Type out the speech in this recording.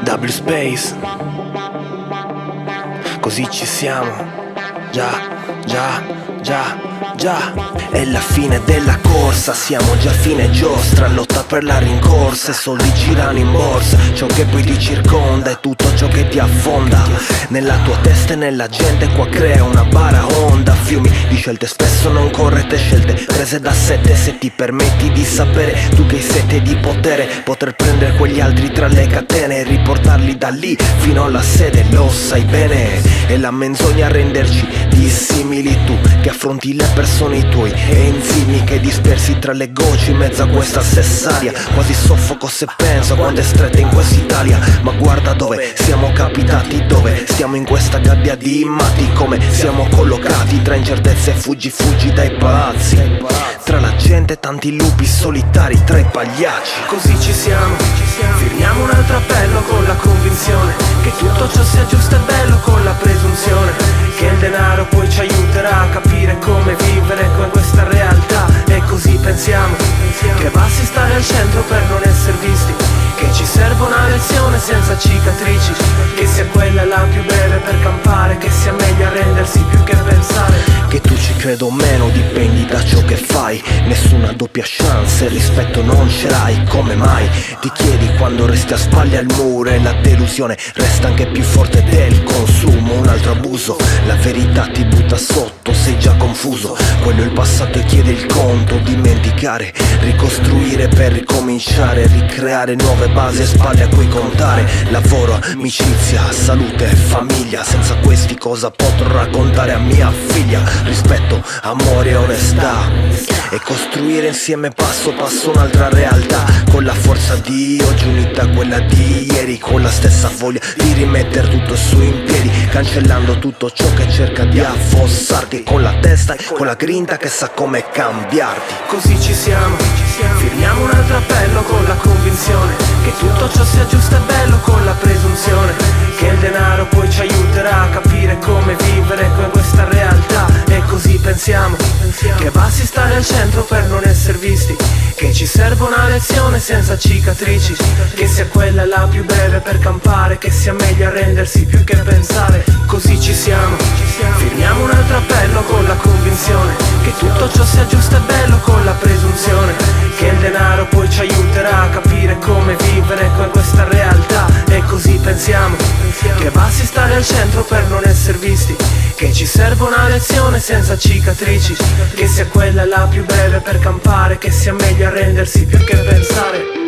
W Space. Così ci siamo. Già. È la fine della corsa, siamo già a fine giostra. Lotta per la rincorsa, i soldi girano in borsa. Ciò che poi ti circonda è tutto ciò che ti affonda. Nella tua testa e nella gente qua crea una bara onda. Fiumi di scelte spesso non corrette, scelte prese da sette. Se ti permetti di sapere, tu che hai sete di potere, poter prendere quegli altri tra le catene e riportarli da lì fino alla sede, lo sai bene. È la menzogna a renderci dissimili, tu che affronti le persone, i tuoi enzimi che dispersi tra le gocce in mezzo a questa stessa aria. Quasi soffoco se penso a quanto è stretta in quest'Italia. Ma guarda dove siamo capitati, dove stiamo in questa gabbia di matti. Come siamo collocati tra incertezze e fuggi dai palazzi. Tra la gente tanti lupi solitari tra i pagliacci. Così ci siamo, firmiamo un altro appello con la convinzione che tutto ciò sia giusto e bello, con la presunzione che il denaro poi ci aiuterà a capire come vivere con questa realtà. E così pensiamo che basti stare al centro per non essere visti, che ci serve una lezione senza cicatrici, che sia quella la più breve per campare, che sia meglio arrendersi più che pensare. Che tu ci credo o meno dipendi da ciò che fai, nessuna doppia chance, il rispetto non ce l'hai. Come mai? Ti chiedi quando resti a spalle al muro e la delusione resta anche più forte del consumo. Un altro abuso, la verità ti butta sotto, sei già confuso. Quello è il passato e chiede il conto. Dimenticare, ricostruire per ricominciare, ricreare nuove basi e spalle a cui contare. Lavoro, amicizia, salute, famiglia. Senza questi cosa potrò raccontare a mia figlia? Rispetto, amore e onestà, e costruire insieme passo passo un'altra realtà. Con la forza di oggi unita a quella di ieri, con la stessa voglia di rimettere tutto su in piedi, cancellando tutto ciò che cerca di affossarti, con la testa e con la grinta che sa come cambiarti. Così ci siamo, firmiamo un altro appello con la convinzione che tutto ciò sia giusto e bello, con la presunzione che il denaro poi ci aiuterà a capire come vivere con questa realtà. E così pensiamo che basti stare al centro per non essere visti, che ci serve una lezione senza cicatrici, che sia quella la più breve per campare, che sia meglio arrendersi più che pensare. Così ci siamo, firmiamo un altro appello con la convinzione che tutto ciò sia giusto e bello, con la presunzione che il denaro poi ci aiuterà a capire come vivere con questa realtà. E così pensiamo che basti stare al centro per non essere visti, che ci serve una lezione senza cicatrici, che sia quella la più breve per campare, che sia meglio arrendersi più che pensare.